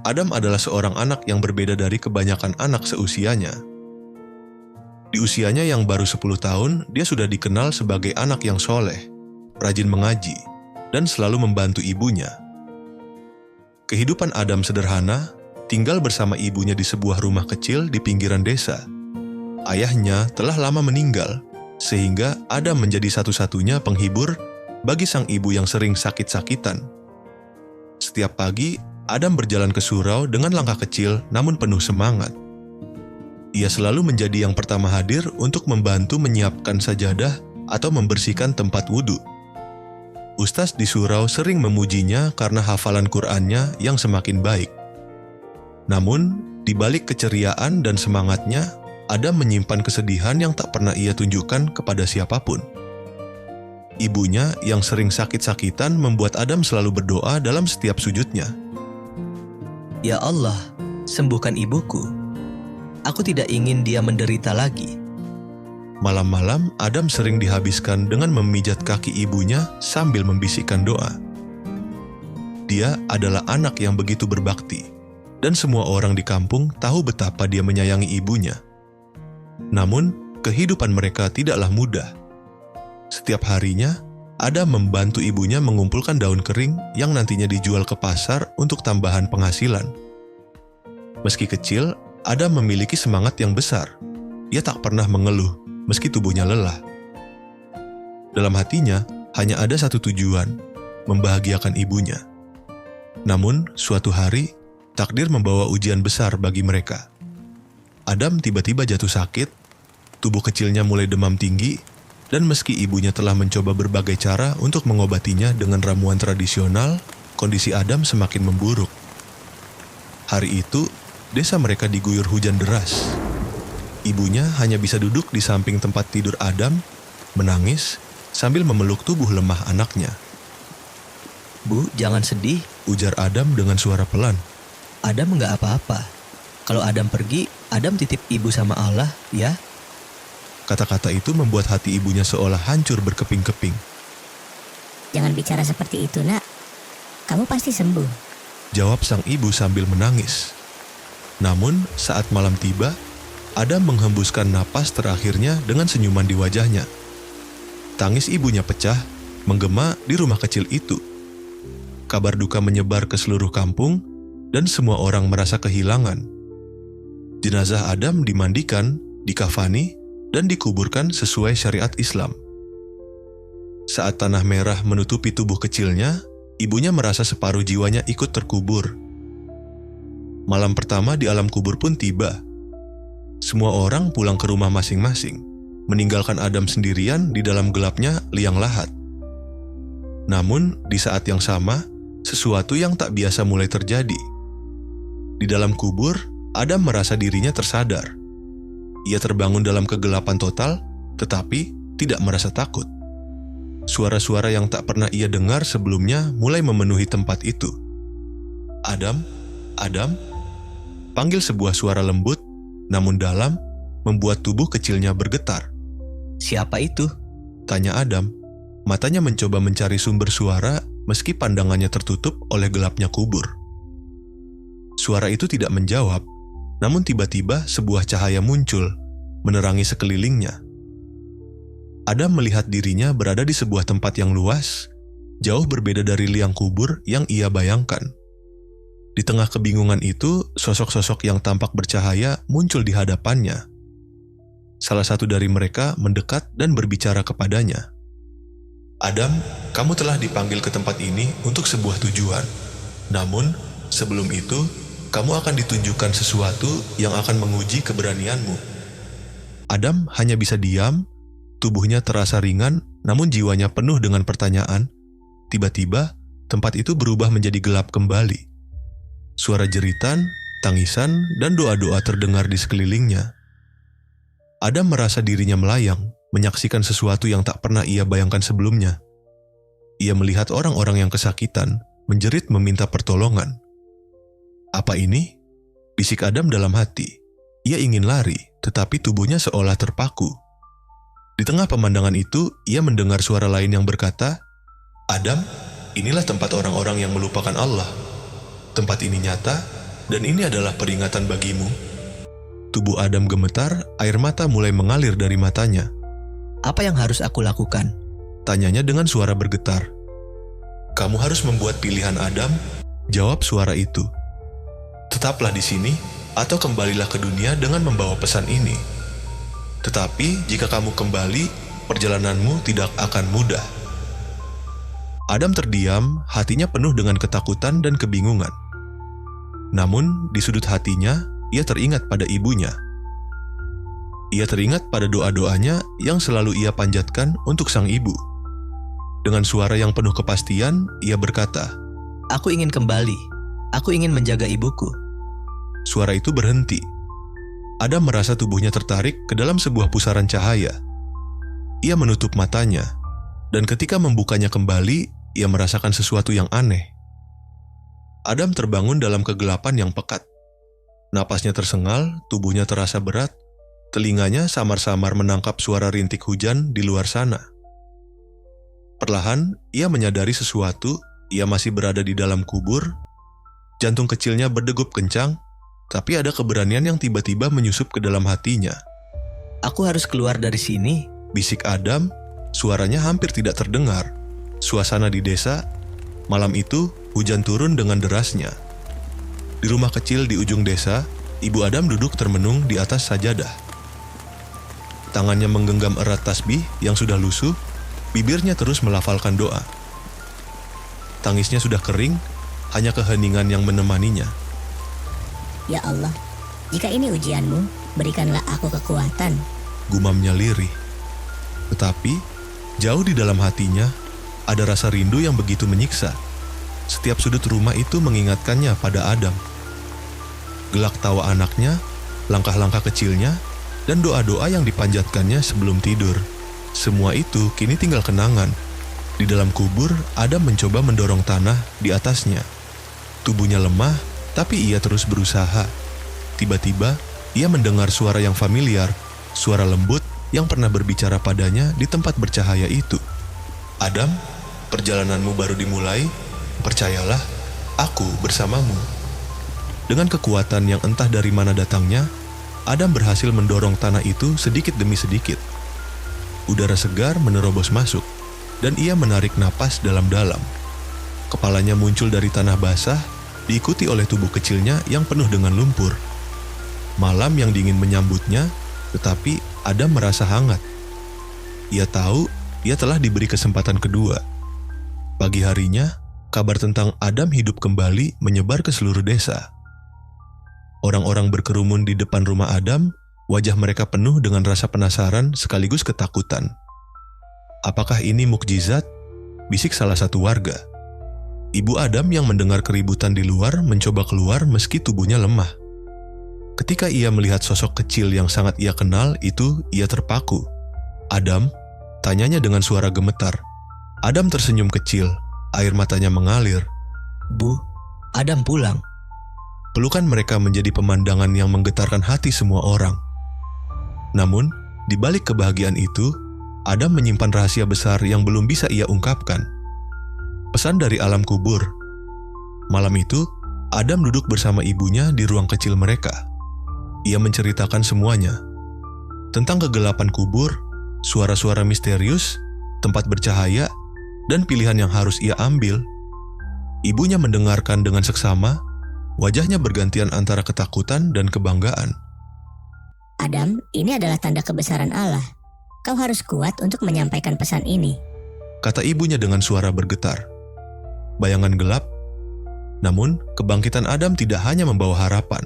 Adam adalah seorang anak yang berbeda dari kebanyakan anak seusianya. Di usianya yang baru 10 tahun, dia sudah dikenal sebagai anak yang soleh, rajin mengaji, dan selalu membantu ibunya. Kehidupan Adam sederhana, tinggal bersama ibunya di sebuah rumah kecil di pinggiran desa. Ayahnya telah lama meninggal, sehingga Adam menjadi satu-satunya penghibur bagi sang ibu yang sering sakit-sakitan. Setiap pagi, Adam berjalan ke surau dengan langkah kecil namun penuh semangat. Ia selalu menjadi yang pertama hadir untuk membantu menyiapkan sajadah atau membersihkan tempat wudhu. Ustaz di surau sering memujinya karena hafalan Qur'annya yang semakin baik. Namun, di balik keceriaan dan semangatnya, Adam menyimpan kesedihan yang tak pernah ia tunjukkan kepada siapapun. Ibunya yang sering sakit-sakitan membuat Adam selalu berdoa dalam setiap sujudnya. Ya Allah, sembuhkan ibuku. Aku tidak ingin dia menderita lagi. Malam-malam, Adam sering dihabiskan dengan memijat kaki ibunya sambil membisikkan doa. Dia adalah anak yang begitu berbakti, dan semua orang di kampung tahu betapa dia menyayangi ibunya. Namun, kehidupan mereka tidaklah mudah. Setiap harinya, Adam membantu ibunya mengumpulkan daun kering yang nantinya dijual ke pasar untuk tambahan penghasilan. Meski kecil, Adam memiliki semangat yang besar. Ia tak pernah mengeluh meski tubuhnya lelah. Dalam hatinya, hanya ada satu tujuan, membahagiakan ibunya. Namun, suatu hari, takdir membawa ujian besar bagi mereka. Adam tiba-tiba jatuh sakit, tubuh kecilnya mulai demam tinggi, dan meski ibunya telah mencoba berbagai cara untuk mengobatinya dengan ramuan tradisional, kondisi Adam semakin memburuk. Hari itu, desa mereka diguyur hujan deras. Ibunya hanya bisa duduk di samping tempat tidur Adam, menangis sambil memeluk tubuh lemah anaknya. Bu, jangan sedih. Ujar Adam dengan suara pelan. Adam nggak apa-apa. Kalau Adam pergi, Adam titip ibu sama Allah, ya? Kata-kata itu membuat hati ibunya seolah hancur berkeping-keping. Jangan bicara seperti itu, nak. Kamu pasti sembuh. Jawab sang ibu sambil menangis. Namun, saat malam tiba, Adam menghembuskan napas terakhirnya dengan senyuman di wajahnya. Tangis ibunya pecah, menggema di rumah kecil itu. Kabar duka menyebar ke seluruh kampung, dan semua orang merasa kehilangan. Jenazah Adam dimandikan, dikafani, dan dikuburkan sesuai syariat Islam. Saat tanah merah menutupi tubuh kecilnya, ibunya merasa separuh jiwanya ikut terkubur. Malam pertama di alam kubur pun tiba. Semua orang pulang ke rumah masing-masing, meninggalkan Adam sendirian di dalam gelapnya liang lahat. Namun, di saat yang sama, sesuatu yang tak biasa mulai terjadi. Di dalam kubur, Adam merasa dirinya tersadar. Ia terbangun dalam kegelapan total, tetapi tidak merasa takut. Suara-suara yang tak pernah ia dengar sebelumnya mulai memenuhi tempat itu. Adam, Adam, panggil sebuah suara lembut, namun dalam, membuat tubuh kecilnya bergetar. Siapa itu? Tanya Adam, matanya mencoba mencari sumber suara meski pandangannya tertutup oleh gelapnya kubur. Suara itu tidak menjawab, namun tiba-tiba sebuah cahaya muncul, menerangi sekelilingnya. Adam melihat dirinya berada di sebuah tempat yang luas, jauh berbeda dari liang kubur yang ia bayangkan. Di tengah kebingungan itu, sosok-sosok yang tampak bercahaya muncul di hadapannya. Salah satu dari mereka mendekat dan berbicara kepadanya. Adam, kamu telah dipanggil ke tempat ini untuk sebuah tujuan. Namun, sebelum itu, kamu akan ditunjukkan sesuatu yang akan menguji keberanianmu. Adam hanya bisa diam, tubuhnya terasa ringan, namun jiwanya penuh dengan pertanyaan. Tiba-tiba, tempat itu berubah menjadi gelap kembali. Suara jeritan, tangisan, dan doa-doa terdengar di sekelilingnya. Adam merasa dirinya melayang, menyaksikan sesuatu yang tak pernah ia bayangkan sebelumnya. Ia melihat orang-orang yang kesakitan, menjerit meminta pertolongan. Apa ini? Bisik Adam dalam hati. Ia ingin lari, tetapi tubuhnya seolah terpaku. Di tengah pemandangan itu, ia mendengar suara lain yang berkata, Adam, inilah tempat orang-orang yang melupakan Allah. Tempat ini nyata, dan ini adalah peringatan bagimu. Tubuh Adam gemetar, air mata mulai mengalir dari matanya. Apa yang harus aku lakukan? Tanyanya dengan suara bergetar. Kamu harus membuat pilihan, Adam, jawab suara itu. Tetaplah di sini, atau kembalilah ke dunia dengan membawa pesan ini. Tetapi jika kamu kembali, perjalananmu tidak akan mudah. Adam terdiam, hatinya penuh dengan ketakutan dan kebingungan. Namun, di sudut hatinya, ia teringat pada ibunya. Ia teringat pada doa-doanya yang selalu ia panjatkan untuk sang ibu. Dengan suara yang penuh kepastian, ia berkata, Aku ingin kembali. Aku ingin menjaga ibuku. Suara itu berhenti. Adam merasa tubuhnya tertarik ke dalam sebuah pusaran cahaya. Ia menutup matanya, dan ketika membukanya kembali, ia merasakan sesuatu yang aneh. Adam terbangun dalam kegelapan yang pekat. Napasnya tersengal, tubuhnya terasa berat, telinganya samar-samar menangkap suara rintik hujan di luar sana. Perlahan, ia menyadari sesuatu, ia masih berada di dalam kubur. Jantung kecilnya berdegup kencang, tapi ada keberanian yang tiba-tiba menyusup ke dalam hatinya. Aku harus keluar dari sini, Bisik Adam, suaranya hampir tidak terdengar. Suasana di desa, malam itu hujan turun dengan derasnya. Di rumah kecil di ujung desa, Ibu Adam duduk termenung di atas sajadah. Tangannya menggenggam erat tasbih yang sudah lusuh, bibirnya terus melafalkan doa. Tangisnya sudah kering, hanya keheningan yang menemaninya. Ya Allah, jika ini ujianmu, berikanlah aku kekuatan. Gumamnya lirih. Tetapi, jauh di dalam hatinya, ada rasa rindu yang begitu menyiksa. Setiap sudut rumah itu mengingatkannya pada Adam. Gelak tawa anaknya, langkah-langkah kecilnya, dan doa-doa yang dipanjatkannya sebelum tidur. Semua itu kini tinggal kenangan. Di dalam kubur, Adam mencoba mendorong tanah di atasnya. Tubuhnya lemah, tapi ia terus berusaha. Tiba-tiba, ia mendengar suara yang familiar, suara lembut yang pernah berbicara padanya di tempat bercahaya itu. Adam, perjalananmu baru dimulai, percayalah, aku bersamamu. Dengan kekuatan yang entah dari mana datangnya, Adam berhasil mendorong tanah itu sedikit demi sedikit. Udara segar menerobos masuk, dan ia menarik napas dalam-dalam. Kepalanya muncul dari tanah basah, diikuti oleh tubuh kecilnya yang penuh dengan lumpur. Malam yang dingin menyambutnya, tetapi Adam merasa hangat. Ia tahu ia telah diberi kesempatan kedua. Pagi harinya, kabar tentang Adam hidup kembali menyebar ke seluruh desa. Orang-orang berkerumun di depan rumah Adam, wajah mereka penuh dengan rasa penasaran sekaligus ketakutan. Apakah ini mukjizat? Bisik salah satu warga. Ibu Adam yang mendengar keributan di luar mencoba keluar meski tubuhnya lemah. Ketika ia melihat sosok kecil yang sangat ia kenal itu, ia terpaku. Adam, tanyanya dengan suara gemetar. Adam tersenyum kecil, air matanya mengalir. Bu, Adam pulang. Pelukan mereka menjadi pemandangan yang menggetarkan hati semua orang. Namun, di balik kebahagiaan itu, Adam menyimpan rahasia besar yang belum bisa ia ungkapkan. Pesan dari alam kubur. Malam itu, Adam duduk bersama ibunya di ruang kecil mereka. Ia menceritakan semuanya. Tentang kegelapan kubur, suara-suara misterius, tempat bercahaya, dan pilihan yang harus ia ambil. Ibunya mendengarkan dengan seksama, wajahnya bergantian antara ketakutan dan kebanggaan. Adam, ini adalah tanda kebesaran Allah. Kau harus kuat untuk menyampaikan pesan ini, Kata ibunya dengan suara bergetar. Bayangan gelap, namun kebangkitan Adam tidak hanya membawa harapan.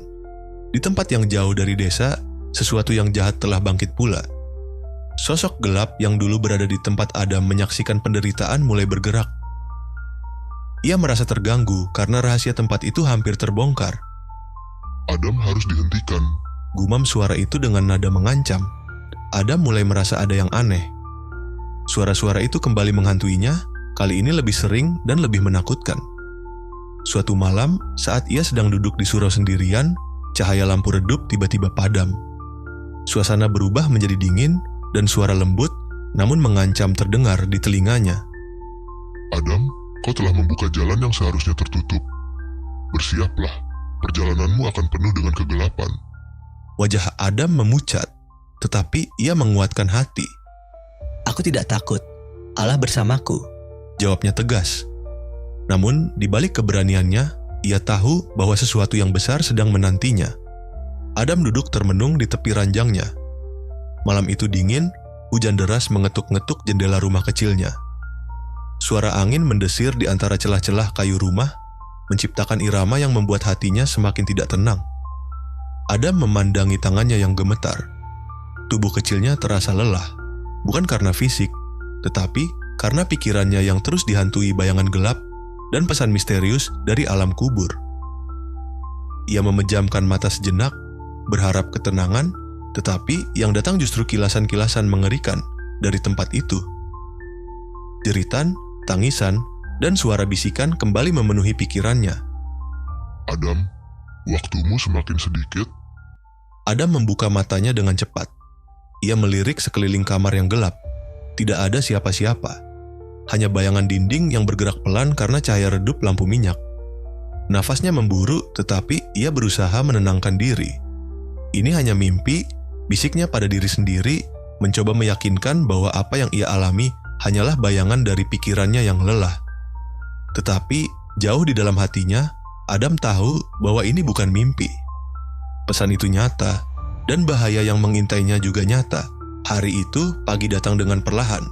Di tempat yang jauh dari desa, sesuatu yang jahat telah bangkit pula. Sosok gelap yang dulu berada di tempat Adam menyaksikan penderitaan mulai bergerak. Ia merasa terganggu karena rahasia tempat itu hampir terbongkar. Adam harus dihentikan. Gumam suara itu dengan nada mengancam. Adam mulai merasa ada yang aneh. Suara-suara itu kembali menghantuinya, kali ini lebih sering dan lebih menakutkan. Suatu malam, saat ia sedang duduk di surau sendirian, cahaya lampu redup tiba-tiba padam. Suasana berubah menjadi dingin dan suara lembut, namun mengancam terdengar di telinganya. Adam, kau telah membuka jalan yang seharusnya tertutup. Bersiaplah. perjalananmu akan penuh dengan kegelapan. Wajah Adam memucat, tetapi ia menguatkan hati. Aku tidak takut, Allah bersamaku. Jawabnya tegas. Namun, di balik keberaniannya, ia tahu bahwa sesuatu yang besar sedang menantinya. Adam duduk termenung di tepi ranjangnya. Malam itu dingin, hujan deras mengetuk-ngetuk jendela rumah kecilnya. Suara angin mendesir di antara celah-celah kayu rumah, menciptakan irama yang membuat hatinya semakin tidak tenang. Adam memandangi tangannya yang gemetar. Tubuh kecilnya terasa lelah, bukan karena fisik, tetapi karena pikirannya yang terus dihantui bayangan gelap dan pesan misterius dari alam kubur. Ia memejamkan mata sejenak, berharap ketenangan, tetapi yang datang justru kilasan-kilasan mengerikan dari tempat itu. Jeritan, tangisan, dan suara bisikan kembali memenuhi pikirannya. Adam, waktumu semakin sedikit. Adam membuka matanya dengan cepat. Ia melirik sekeliling kamar yang gelap. Tidak ada siapa-siapa. Hanya bayangan dinding yang bergerak pelan karena cahaya redup lampu minyak. Nafasnya memburu, tetapi ia berusaha menenangkan diri. Ini hanya mimpi, bisiknya pada diri sendiri, mencoba meyakinkan bahwa apa yang ia alami hanyalah bayangan dari pikirannya yang lelah. Tetapi, jauh di dalam hatinya, Adam tahu bahwa ini bukan mimpi. Pesan itu nyata, dan bahaya yang mengintainya juga nyata. Hari itu, pagi datang dengan perlahan.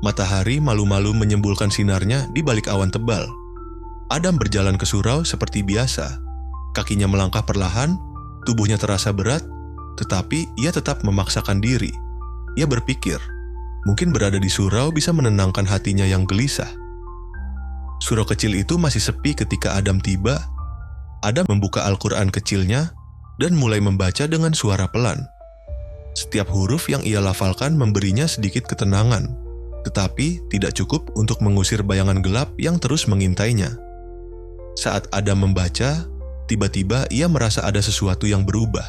Matahari malu-malu menyembulkan sinarnya di balik awan tebal. Adam berjalan ke surau seperti biasa. Kakinya melangkah perlahan, tubuhnya terasa berat, tetapi ia tetap memaksakan diri. Ia berpikir, mungkin berada di surau bisa menenangkan hatinya yang gelisah. Surau kecil itu masih sepi ketika Adam tiba. Adam membuka Al-Quran kecilnya dan mulai membaca dengan suara pelan. Setiap huruf yang ia lafalkan memberinya sedikit ketenangan, tetapi tidak cukup untuk mengusir bayangan gelap yang terus mengintainya. Saat Adam membaca, tiba-tiba ia merasa ada sesuatu yang berubah.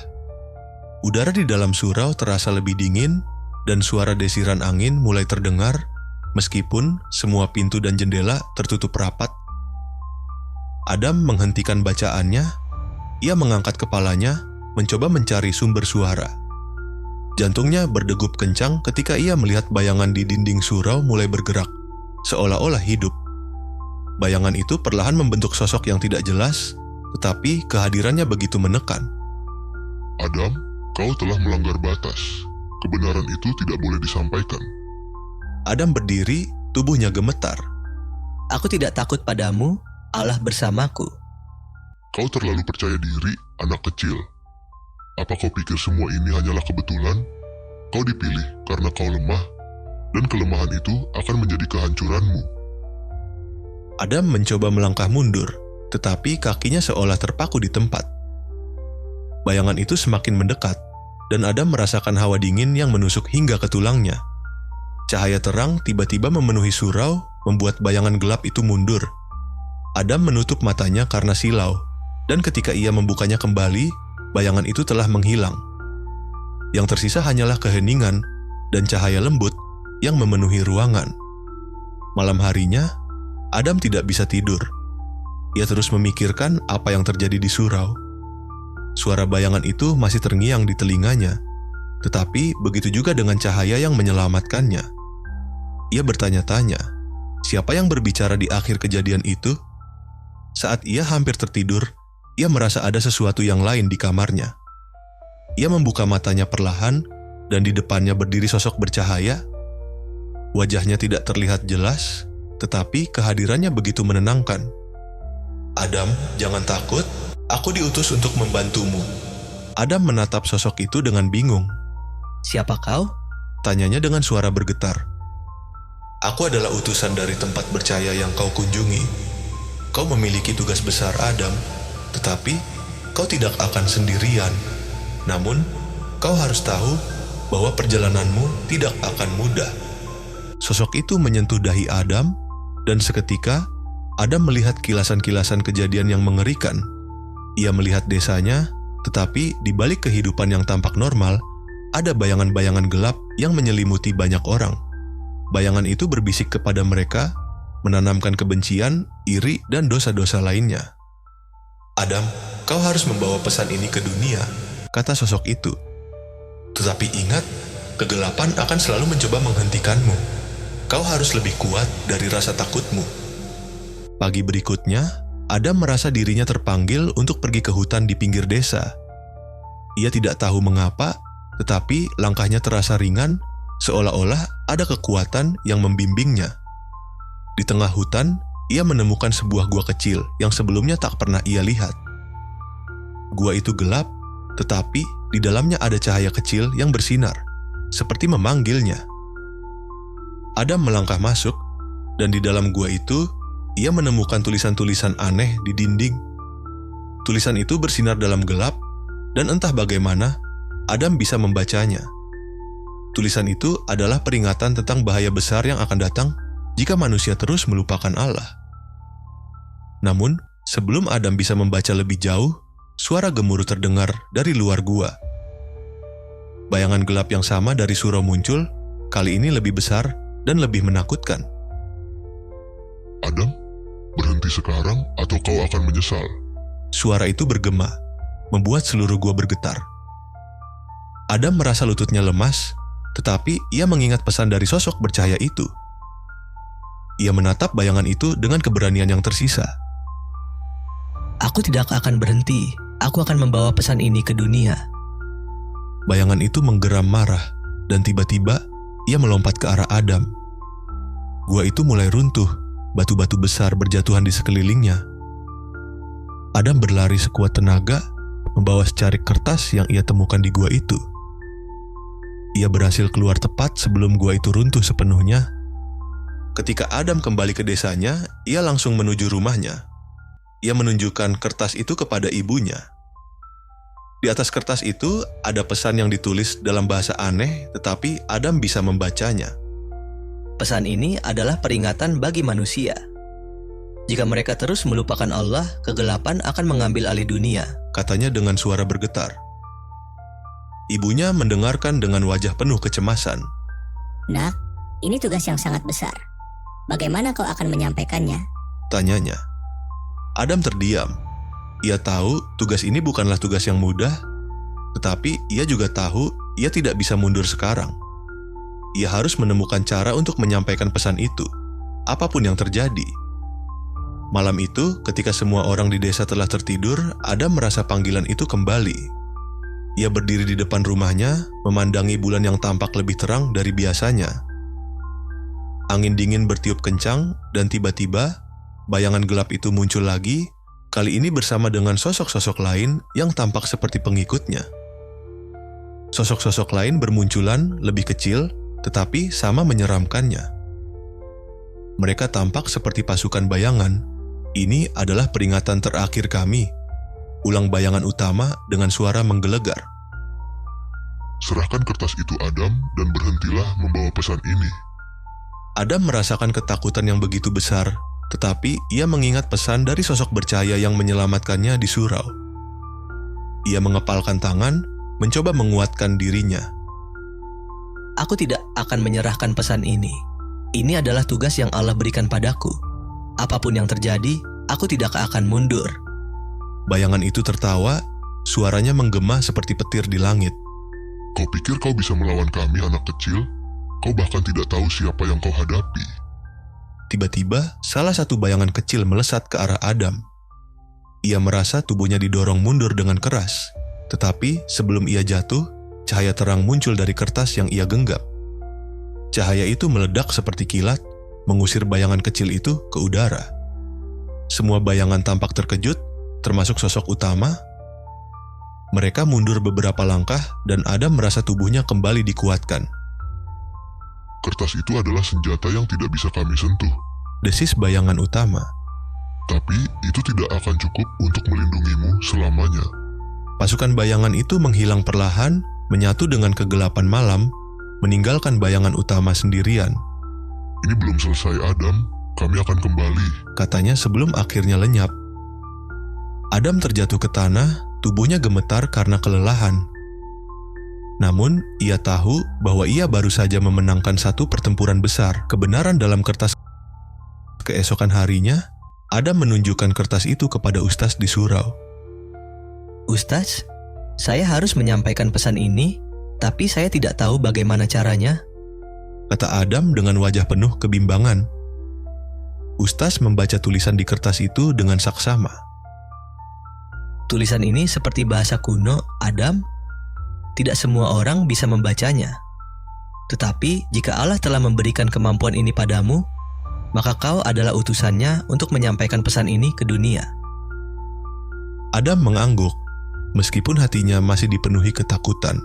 Udara di dalam surau terasa lebih dingin dan suara desiran angin mulai terdengar meskipun semua pintu dan jendela tertutup rapat. Adam menghentikan bacaannya. Ia mengangkat kepalanya, mencoba mencari sumber suara. Jantungnya berdegup kencang ketika ia melihat bayangan di dinding surau mulai bergerak, seolah-olah hidup. Bayangan itu perlahan membentuk sosok yang tidak jelas, tetapi kehadirannya begitu menekan. Adam, kau telah melanggar batas. Kebenaran itu tidak boleh disampaikan. Adam berdiri, tubuhnya gemetar. Aku tidak takut padamu, Allah bersamaku. Kau terlalu percaya diri, anak kecil. Apa kau pikir semua ini hanyalah kebetulan? Kau dipilih karena kau lemah, dan kelemahan itu akan menjadi kehancuranmu. Adam mencoba melangkah mundur, tetapi kakinya seolah terpaku di tempat. Bayangan itu semakin mendekat, dan Adam merasakan hawa dingin yang menusuk hingga ke tulangnya. Cahaya terang tiba-tiba memenuhi surau, membuat bayangan gelap itu mundur. Adam menutup matanya karena silau, dan ketika ia membukanya kembali, bayangan itu telah menghilang. Yang tersisa hanyalah keheningan dan cahaya lembut yang memenuhi ruangan. Malam harinya, Adam tidak bisa tidur. Ia terus memikirkan apa yang terjadi di surau. Suara bayangan itu masih terngiang di telinganya, tetapi begitu juga dengan cahaya yang menyelamatkannya. Ia bertanya-tanya, siapa yang berbicara di akhir kejadian itu? Saat ia hampir tertidur, ia merasa ada sesuatu yang lain di kamarnya. Ia membuka matanya perlahan, dan di depannya berdiri sosok bercahaya. Wajahnya tidak terlihat jelas, tetapi kehadirannya begitu menenangkan. Adam, jangan takut, aku diutus untuk membantumu. Adam menatap sosok itu dengan bingung. Siapa kau? Tanyanya dengan suara bergetar. Aku adalah utusan dari tempat bercahaya yang kau kunjungi. Kau memiliki tugas besar, Adam, tetapi kau tidak akan sendirian. Namun, kau harus tahu bahwa perjalananmu tidak akan mudah. Sosok itu menyentuh dahi Adam, dan seketika Adam melihat kilasan-kilasan kejadian yang mengerikan. Ia melihat desanya, tetapi di balik kehidupan yang tampak normal, ada bayangan-bayangan gelap yang menyelimuti banyak orang. Bayangan itu berbisik kepada mereka, menanamkan kebencian, iri, dan dosa-dosa lainnya. Adam, kau harus membawa pesan ini ke dunia, kata sosok itu. Tetapi ingat, kegelapan akan selalu mencoba menghentikanmu. Kau harus lebih kuat dari rasa takutmu. Pagi berikutnya, Adam merasa dirinya terpanggil untuk pergi ke hutan di pinggir desa. Ia tidak tahu mengapa, tetapi langkahnya terasa ringan, seolah-olah ada kekuatan yang membimbingnya. Di tengah hutan, ia menemukan sebuah gua kecil yang sebelumnya tak pernah ia lihat. Gua itu gelap, tetapi di dalamnya ada cahaya kecil yang bersinar, seperti memanggilnya. Adam melangkah masuk, dan di dalam gua itu, ia menemukan tulisan-tulisan aneh di dinding. Tulisan itu bersinar dalam gelap, dan entah bagaimana, Adam bisa membacanya. Tulisan itu adalah peringatan tentang bahaya besar yang akan datang jika manusia terus melupakan Allah. Namun, sebelum Adam bisa membaca lebih jauh, suara gemuruh terdengar dari luar gua. Bayangan gelap yang sama dari surau muncul, kali ini lebih besar dan lebih menakutkan. Adam, berhenti sekarang atau kau akan menyesal. Suara itu bergema, membuat seluruh gua bergetar. Adam merasa lututnya lemas, tetapi ia mengingat pesan dari sosok bercahaya itu. Ia menatap bayangan itu dengan keberanian yang tersisa. Aku tidak akan berhenti. Aku akan membawa pesan ini ke dunia. Bayangan itu menggeram marah, dan tiba-tiba ia melompat ke arah Adam. Gua itu mulai runtuh, batu-batu besar berjatuhan di sekelilingnya. Adam berlari sekuat tenaga, membawa secarik kertas yang ia temukan di gua itu. Ia berhasil keluar tepat sebelum gua itu runtuh sepenuhnya. Ketika Adam kembali ke desanya, ia langsung menuju rumahnya. Ia menunjukkan kertas itu kepada ibunya. Di atas kertas itu ada pesan yang ditulis dalam bahasa aneh, tetapi Adam bisa membacanya. Pesan ini adalah peringatan bagi manusia. Jika mereka terus melupakan Allah, kegelapan akan mengambil alih dunia. Katanya dengan suara bergetar. Ibunya mendengarkan dengan wajah penuh kecemasan. Nak, ini tugas yang sangat besar. Bagaimana kau akan menyampaikannya? Tanyanya. Adam terdiam. Ia tahu tugas ini bukanlah tugas yang mudah, tetapi ia juga tahu ia tidak bisa mundur sekarang. Ia harus menemukan cara untuk menyampaikan pesan itu, apapun yang terjadi. Malam itu, ketika semua orang di desa telah tertidur, Adam merasa panggilan itu kembali. Ia berdiri di depan rumahnya, memandangi bulan yang tampak lebih terang dari biasanya. Angin dingin bertiup kencang, dan tiba-tiba, bayangan gelap itu muncul lagi, kali ini bersama dengan sosok-sosok lain yang tampak seperti pengikutnya. Sosok-sosok lain bermunculan lebih kecil, tetapi sama menyeramkannya. Mereka tampak seperti pasukan bayangan. Ini adalah peringatan terakhir kami. Ulang bayangan utama dengan suara menggelegar. Serahkan kertas itu Adam dan berhentilah membawa pesan ini. Adam merasakan ketakutan yang begitu besar, tetapi ia mengingat pesan dari sosok bercahaya yang menyelamatkannya di surau. Ia mengepalkan tangan, mencoba menguatkan dirinya. Aku tidak akan menyerahkan pesan ini. Ini adalah tugas yang Allah berikan padaku. Apapun yang terjadi, aku tidak akan mundur. Bayangan itu tertawa, suaranya menggema seperti petir di langit. Kau pikir kau bisa melawan kami, anak kecil? Kau bahkan tidak tahu siapa yang kau hadapi. Tiba-tiba, salah satu bayangan kecil melesat ke arah Adam. Ia merasa tubuhnya didorong mundur dengan keras, tetapi sebelum ia jatuh, cahaya terang muncul dari kertas yang ia genggam. Cahaya itu meledak seperti kilat, mengusir bayangan kecil itu ke udara. Semua bayangan tampak terkejut, termasuk sosok utama. Mereka mundur beberapa langkah, dan Adam merasa tubuhnya kembali dikuatkan. Kertas itu adalah senjata yang tidak bisa kami sentuh. Desis bayangan utama. Tapi itu tidak akan cukup untuk melindungimu selamanya. Pasukan bayangan itu menghilang perlahan, menyatu dengan kegelapan malam, meninggalkan bayangan utama sendirian. Ini belum selesai, Adam. Kami akan kembali, katanya sebelum akhirnya lenyap. Adam terjatuh ke tanah, tubuhnya gemetar karena kelelahan. Namun, ia tahu bahwa ia baru saja memenangkan satu pertempuran besar. Kebenaran dalam kertas. Keesokan harinya, Adam menunjukkan kertas itu kepada ustaz di surau. Ustaz, saya harus menyampaikan pesan ini, tapi saya tidak tahu bagaimana caranya. Kata Adam dengan wajah penuh kebimbangan. Ustaz membaca tulisan di kertas itu dengan saksama. Tulisan ini seperti bahasa kuno, Adam. Tidak semua orang bisa membacanya. Tetapi jika Allah telah memberikan kemampuan ini padamu, maka kau adalah utusannya untuk menyampaikan pesan ini ke dunia. Adam mengangguk, meskipun hatinya masih dipenuhi ketakutan.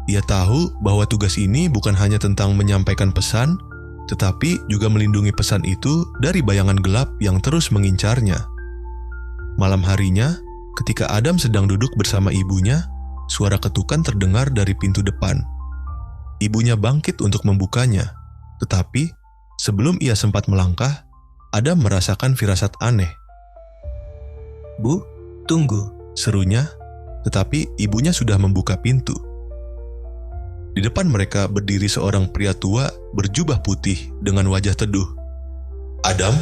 Ia tahu bahwa tugas ini bukan hanya tentang menyampaikan pesan, tetapi juga melindungi pesan itu dari bayangan gelap yang terus mengincarnya. Malam harinya, ketika Adam sedang duduk bersama ibunya, suara ketukan terdengar dari pintu depan. Ibunya bangkit untuk membukanya, tetapi sebelum ia sempat melangkah, Adam merasakan firasat aneh. Bu, tunggu. Serunya, tetapi ibunya sudah membuka pintu. Di depan mereka berdiri seorang pria tua berjubah putih dengan wajah teduh. "Adam,"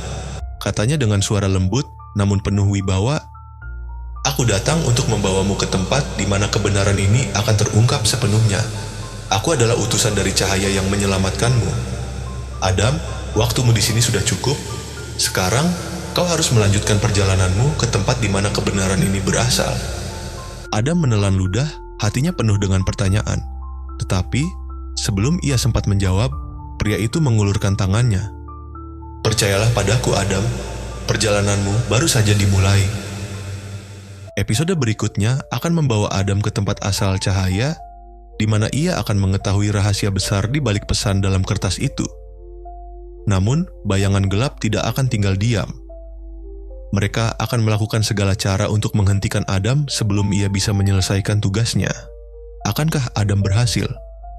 katanya dengan suara lembut namun penuh wibawa, "aku datang untuk membawamu ke tempat di mana kebenaran ini akan terungkap sepenuhnya. Aku adalah utusan dari cahaya yang menyelamatkanmu. Adam, waktumu di sini sudah cukup. Sekarang, kau harus melanjutkan perjalananmu ke tempat di mana kebenaran ini berasal." Adam menelan ludah, hatinya penuh dengan pertanyaan. Tetapi, sebelum ia sempat menjawab, pria itu mengulurkan tangannya. "Percayalah padaku, Adam. Perjalananmu baru saja dimulai." Episode berikutnya akan membawa Adam ke tempat asal cahaya, di mana ia akan mengetahui rahasia besar di balik pesan dalam kertas itu. Namun, bayangan gelap tidak akan tinggal diam. Mereka akan melakukan segala cara untuk menghentikan Adam sebelum ia bisa menyelesaikan tugasnya. Akankah Adam berhasil?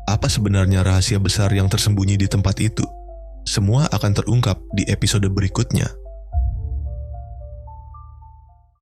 Apa sebenarnya rahasia besar yang tersembunyi di tempat itu? Semua akan terungkap di episode berikutnya.